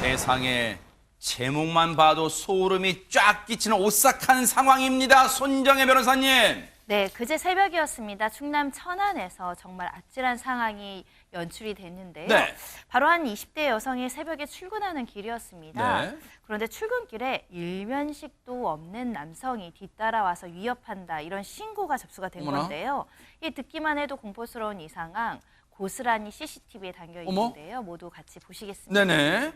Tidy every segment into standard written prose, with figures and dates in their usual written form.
세상에 제목만 봐도 소름이 쫙 끼치는 오싹한 상황입니다. 손정혜 변호사님. 네, 그제 새벽이었습니다. 충남 천안에서 정말 아찔한 상황이 연출이 됐는데요. 네. 바로 한 20대 여성이 새벽에 출근하는 길이었습니다. 네. 그런데 출근길에 일면식도 없는 남성이 뒤따라와서 위협한다, 이런 신고가 접수가 된 어머나. 건데요. 이 듣기만 해도 공포스러운 이 상황 고스란히 CCTV에 담겨 있는데요. 모두 같이 보시겠습니다. 네네.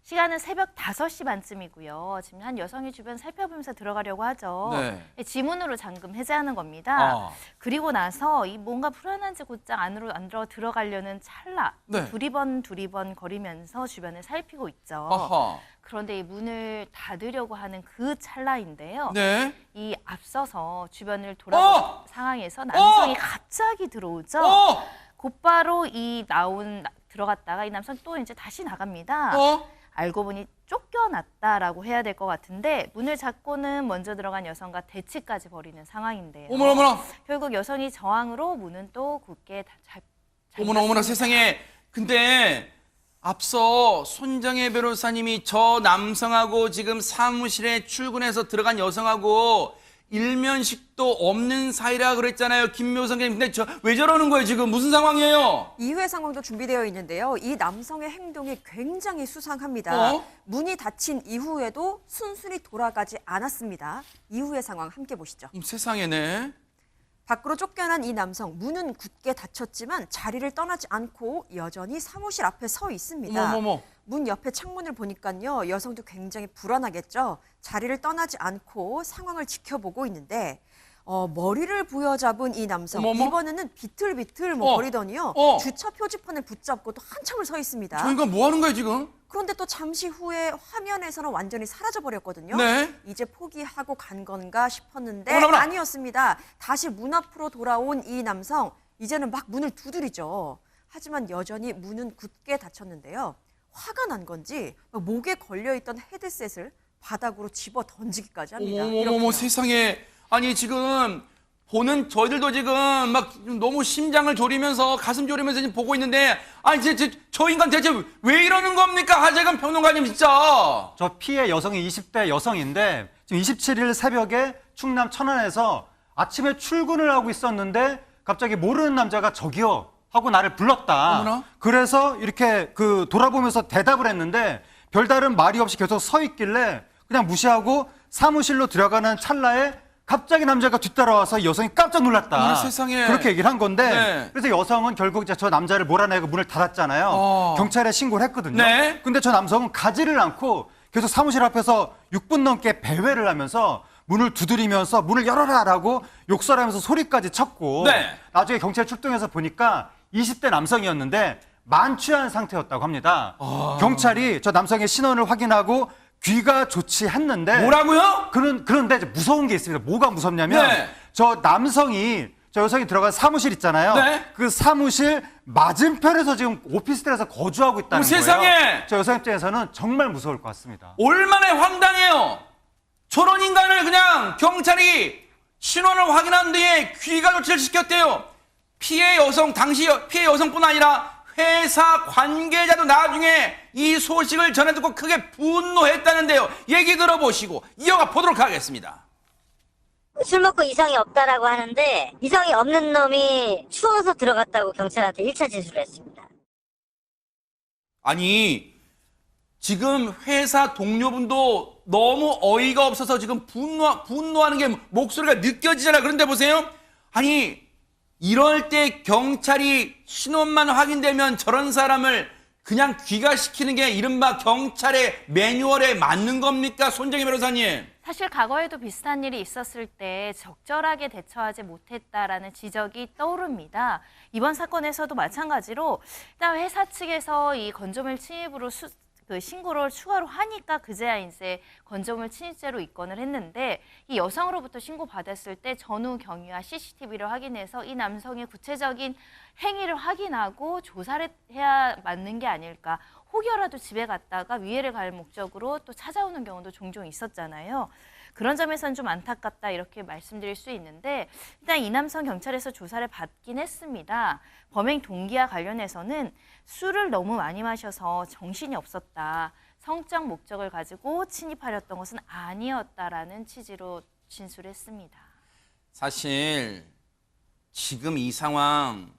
시간은 새벽 5시 반쯤이고요. 지금 한 여성이 주변 살펴보면서 들어가려고 하죠. 네. 지문으로 잠금 해제하는 겁니다. 아. 그리고 나서 이 뭔가 불안한지 곧장 안으로 들어가려는 찰나 네. 두리번 거리면서 주변을 살피고 있죠. 아하. 그런데 이 문을 닫으려고 하는 그 찰나인데요. 네. 이 앞서서 주변을 돌아보는 상황에서 남성이 갑자기 들어오죠. 곧바로 들어갔다가 이 남성 또 이제 다시 나갑니다. 알고 보니 쫓겨났다라고 해야 될 것 같은데 문을 잡고는 먼저 들어간 여성과 대치까지 벌이는 상황인데요. 어머나. 결국 여성이 저항으로 문은 또 굳게 어머나 세상에. 근데 앞서 손정혜 변호사님이 저 남성하고 지금 사무실에 출근해서 들어간 여성하고 일면식도 없는 사이라 그랬잖아요. 김묘성 선생님. 근데 왜 저러는 거예요 지금? 무슨 상황이에요? 이후의 상황도 준비되어 있는데요. 이 남성의 행동이 굉장히 수상합니다. 문이 닫힌 이후에도 순순히 돌아가지 않았습니다. 이후의 상황 함께 보시죠. 세상에네. 밖으로 쫓겨난 이 남성, 문은 굳게 닫혔지만 자리를 떠나지 않고 여전히 사무실 앞에 서 있습니다. 어머머머. 문 옆에 창문을 보니까요, 여성도 굉장히 불안하겠죠. 자리를 떠나지 않고 상황을 지켜보고 있는데 머리를 부여잡은 이 남성, 어머머. 이번에는 비틀비틀 거리더니요. 주차 표지판을 붙잡고 또 한참을 서 있습니다. 저 인간 뭐 하는 거예요 지금? 그런데 또 잠시 후에 화면에서는 완전히 사라져버렸거든요. 네. 이제 포기하고 간 건가 싶었는데 어머나. 아니었습니다. 다시 문 앞으로 돌아온 이 남성, 이제는 막 문을 두드리죠. 하지만 여전히 문은 굳게 닫혔는데요. 화가 난 건지 막 목에 걸려있던 헤드셋을 바닥으로 집어 던지기까지 합니다. 어머머머 이렇게요. 세상에. 아니 지금 보는 저희들도 지금 막 너무 심장을 졸이면서 가슴 졸이면서 지금 보고 있는데 아니 저 인간 대체 왜 이러는 겁니까? 하재근 평론가님 진짜. 저 피해 여성이 20대 여성인데 지금 27일 새벽에 충남 천안에서 아침에 출근을 하고 있었는데 갑자기 모르는 남자가 저기요 하고 나를 불렀다. 어머나. 그래서 이렇게 돌아보면서 대답을 했는데 별다른 말이 없이 계속 서 있길래 그냥 무시하고 사무실로 들어가는 찰나에 갑자기 남자가 뒤따라와서 여성이 깜짝 놀랐다. 어머나 세상에. 그렇게 얘기를 한 건데 네. 그래서 여성은 결국 이제 저 남자를 몰아내고 문을 닫았잖아요. 경찰에 신고를 했거든요. 네. 근데 저 남성은 가지를 않고 계속 사무실 앞에서 6분 넘게 배회를 하면서 문을 두드리면서 문을 열어라라고 욕설하면서 소리까지 쳤고 네. 나중에 경찰 출동해서 보니까 20대 남성이었는데 만취한 상태였다고 합니다. 경찰이 저 남성의 신원을 확인하고 귀가 조치했는데 뭐라고요? 그런데 이제 무서운 게 있습니다. 뭐가 무섭냐면 네. 저 여성이 들어간 사무실 있잖아요. 네. 그 사무실 맞은편에서 지금 오피스텔에서 거주하고 있다는 거예요. 세상에. 저 여성 입장에서는 정말 무서울 것 같습니다. 얼마나 황당해요. 저런 인간을 그냥 경찰이 신원을 확인한 뒤에 귀가 조치를 시켰대요. 피해 여성뿐 아니라 회사 관계자도 나중에 이 소식을 전해 듣고 크게 분노했다는데요. 얘기 들어보시고 이어가 보도록 하겠습니다. 술 먹고 이성이 없다라고 하는데 이성이 없는 놈이 추워서 들어갔다고 경찰한테 1차 진술을 했습니다. 아니 지금 회사 동료분도 너무 어이가 없어서 지금 분노하는 게 목소리가 느껴지잖아요. 그런데 보세요. 아니 이럴 때 경찰이 신원만 확인되면 저런 사람을 그냥 귀가시키는 게 이른바 경찰의 매뉴얼에 맞는 겁니까? 손정혜 변호사님. 사실 과거에도 비슷한 일이 있었을 때 적절하게 대처하지 못했다라는 지적이 떠오릅니다. 이번 사건에서도 마찬가지로 일단 회사 측에서 이 건조물 침입으로 신고를 추가로 하니까 그제야 이제 건조물 침입죄로 입건을 했는데 이 여성으로부터 신고받았을 때 전후 경위와 CCTV를 확인해서 이 남성의 구체적인 행위를 확인하고 조사를 해야 맞는 게 아닐까. 혹여라도 집에 갔다가 위해를 가할 목적으로 또 찾아오는 경우도 종종 있었잖아요. 그런 점에서는 좀 안타깝다 이렇게 말씀드릴 수 있는데 일단 이 남성 경찰에서 조사를 받긴 했습니다. 범행 동기와 관련해서는 술을 너무 많이 마셔서 정신이 없었다. 성적 목적을 가지고 침입하려던 것은 아니었다라는 취지로 진술했습니다. 사실 지금 이 상황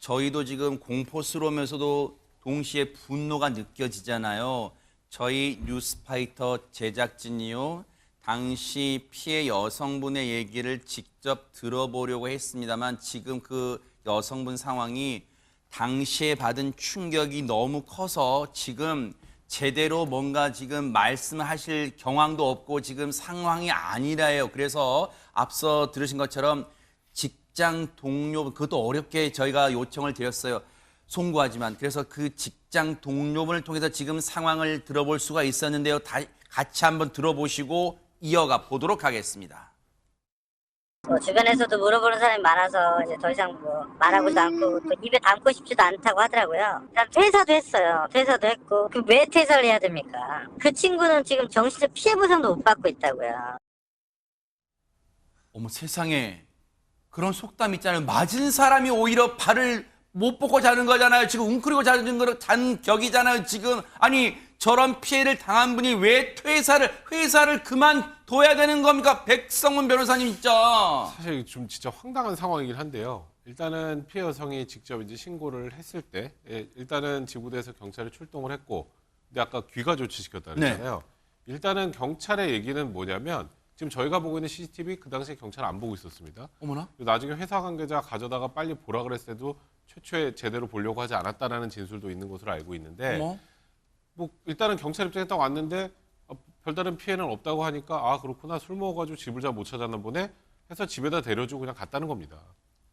저희도 지금 공포스러우면서도 동시에 분노가 느껴지잖아요. 저희 뉴스파이터 제작진이요. 당시 피해 여성분의 얘기를 직접 들어보려고 했습니다만 지금 그 여성분 상황이 당시에 받은 충격이 너무 커서 지금 제대로 뭔가 지금 말씀하실 경황도 없고 지금 상황이 아니라요. 그래서 앞서 들으신 것처럼 직장 동료, 그것도 어렵게 저희가 요청을 드렸어요. 송구하지만. 그래서 그 직장 동료분을 통해서 지금 상황을 들어볼 수가 있었는데요. 같이 한번 들어보시고 이어가 보도록 하겠습니다. 주변에서도 물어보는 사람이 많아서 이제 더 이상 뭐 말하고도 않고 또 입에 담고 싶지도 않다고 하더라고요. 일단 퇴사도 했어요. 퇴사도 했고 그 왜 퇴사를 해야 됩니까? 그 친구는 지금 정신적 피해 보상도 못 받고 있다고요. 어머 세상에 그런 속담 있잖아요. 맞은 사람이 오히려 발을 못 뻗고 자는 거잖아요. 지금 웅크리고 자는 거는 잔 격이잖아요. 지금 아니 저런 피해를 당한 분이 왜 회사를 그만둬야 되는 겁니까? 백성문 변호사님 진짜. 사실 좀 진짜 황당한 상황이긴 한데요. 일단은 피해 여성이 직접 이제 신고를 했을 때, 일단은 지구대에서 경찰이 출동을 했고, 근데 아까 귀가 조치시켰다 그랬잖아요. 일단은 경찰의 얘기는 뭐냐면, 지금 저희가 보고 있는 CCTV 그 당시에 경찰 안 보고 있었습니다. 어머나. 나중에 회사 관계자 가져다가 빨리 보라 그랬을 때도 최초에 제대로 보려고 하지 않았다라는 진술도 있는 것으로 알고 있는데, 어머. 뭐 일단은 경찰 입장에 딱 왔는데 별다른 피해는 없다고 하니까 아 그렇구나 술 먹어가지고 집을 잘 못 찾았나 보네 해서 집에다 데려주고 그냥 갔다는 겁니다.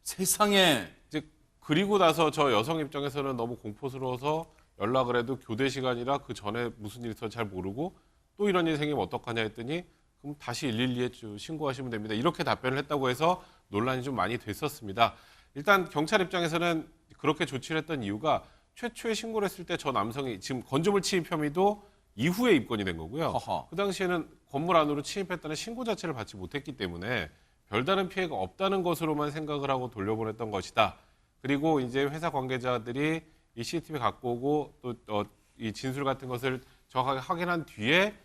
세상에. 이제 그리고 나서 저 여성 입장에서는 너무 공포스러워서 연락을 해도 교대 시간이라 그 전에 무슨 일이 있었는지 잘 모르고 또 이런 일이 생기면 어떡하냐 했더니 그럼 다시 112에 신고하시면 됩니다. 이렇게 답변을 했다고 해서 논란이 좀 많이 됐었습니다. 일단 경찰 입장에서는 그렇게 조치를 했던 이유가 최초에 신고를 했을 때 저 남성이 지금 건조물 침입 혐의도 이후에 입건이 된 거고요. 허허. 그 당시에는 건물 안으로 침입했다는 신고 자체를 받지 못했기 때문에 별다른 피해가 없다는 것으로만 생각을 하고 돌려보냈던 것이다. 그리고 이제 회사 관계자들이 이 CCTV 갖고 오고 또 이 진술 같은 것을 정확하게 확인한 뒤에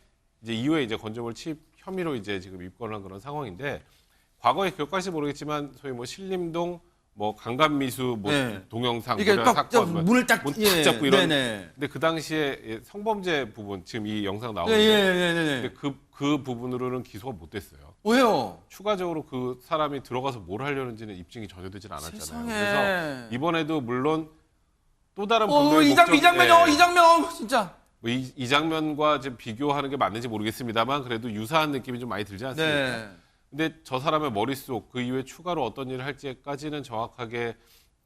이제 이후에 이제 건조물 침입 혐의로 이제 지금 입건을 한 그런 상황인데 과거에 기억할지 모르겠지만 소위 뭐 신림동 뭐 강간미수 뭐 네. 동영상 이게 그런 딱 사건 문을 딱 문 탁 잡고 이런 네네. 근데 그 당시에 성범죄 부분 지금 이 영상 네, 나오는데 예. 근데 그 부분으로는 기소가 못 됐어요. 왜요? 추가적으로 그 사람이 들어가서 뭘 하려는지는 입증이 전혀 되질 않았잖아요. 세상에. 그래서 이번에도 물론 또 다른 이 분들의 장면, 이 장면, 진짜. 뭐 이 장면과 지금 비교하는 게 맞는지 모르겠습니다만 그래도 유사한 느낌이 좀 많이 들지 않습니까? 네. 근데 저 사람의 머릿속 그 이후에 추가로 어떤 일을 할지까지는 정확하게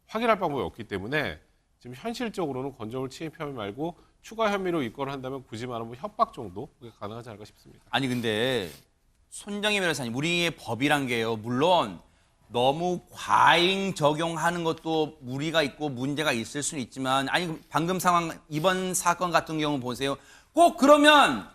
확인할 방법이 없기 때문에 지금 현실적으로는 건조물 침입 혐의 말고 추가 혐의로 입건을 한다면 굳이 말하면 협박 정도 그게 가능하지 않을까 싶습니다. 아니 근데 손정희 변호사님, 우리의 법이란 게요. 물론 너무 과잉 적용하는 것도 무리가 있고 문제가 있을 수는 있지만 아니 방금 상황 이번 사건 같은 경우 보세요. 꼭 그러면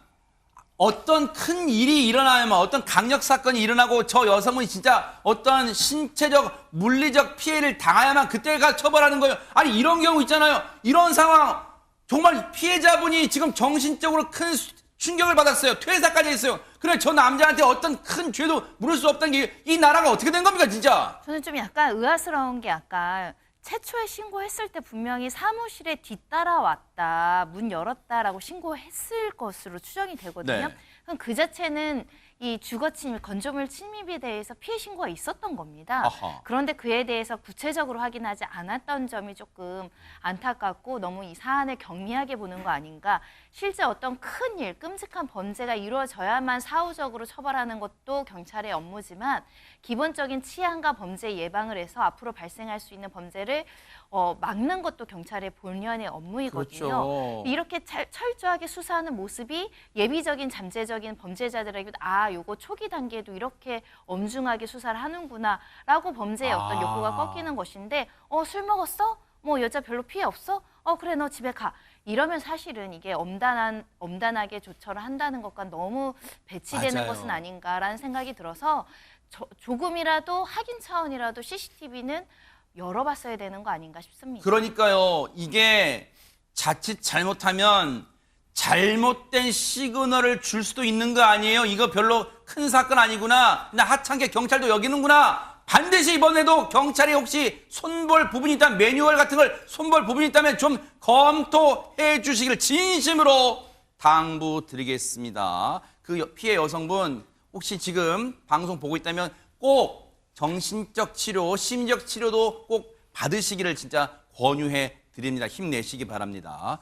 어떤 큰 일이 일어나면 어떤 강력 사건이 일어나고 저 여성분이 진짜 어떤 신체적 물리적 피해를 당해야만 그때가 처벌하는 거예요. 아니 이런 경우 있잖아요. 이런 상황 정말 피해자분이 지금 정신적으로 큰 충격을 받았어요. 퇴사까지 했어요. 그래 저 남자한테 어떤 큰 죄도 물을 수 없다는 게 이 나라가 어떻게 된 겁니까 진짜. 저는 좀 약간 의아스러운 게 아까 최초에 신고했을 때 분명히 사무실에 뒤따라왔다, 문 열었다라고 신고했을 것으로 추정이 되거든요. 네. 그럼 그 자체는 이 주거 침입, 건조물 침입에 대해서 피해 신고가 있었던 겁니다. 아하. 그런데 그에 대해서 구체적으로 확인하지 않았던 점이 조금 안타깝고 너무 이 사안을 경미하게 보는 거 아닌가. 실제 어떤 큰 일, 끔찍한 범죄가 이루어져야만 사후적으로 처벌하는 것도 경찰의 업무지만 기본적인 치안과 범죄 예방을 해서 앞으로 발생할 수 있는 범죄를 막는 것도 경찰의 본연의 업무이거든요. 그렇죠. 이렇게 철저하게 수사하는 모습이 예비적인 잠재적인 범죄자들에게도 요거 초기 단계에도 이렇게 엄중하게 수사를 하는구나라고 범죄의 어떤 욕구가 꺾이는 것인데 술 먹었어? 뭐 여자 별로 피해 없어? 그래 너 집에 가. 이러면 사실은 이게 엄단하게 조처를 한다는 것과 너무 배치되는 맞아요. 것은 아닌가라는 생각이 들어서 조금이라도 확인 차원이라도 CCTV는 열어봤어야 되는 거 아닌가 싶습니다. 그러니까요. 이게 자칫 잘못하면 잘못된 시그널을 줄 수도 있는 거 아니에요? 이거 별로 큰 사건 아니구나. 나 하찮게 경찰도 여기는구나. 반드시 이번에도 경찰이 혹시 손볼 부분이 있다면 매뉴얼 같은 걸 손볼 부분이 있다면 좀 검토해 주시기를 진심으로 당부드리겠습니다. 그 피해 여성분 혹시 지금 방송 보고 있다면 꼭 정신적 치료, 심리적 치료도 꼭 받으시기를 진짜 권유해 드립니다. 힘내시기 바랍니다.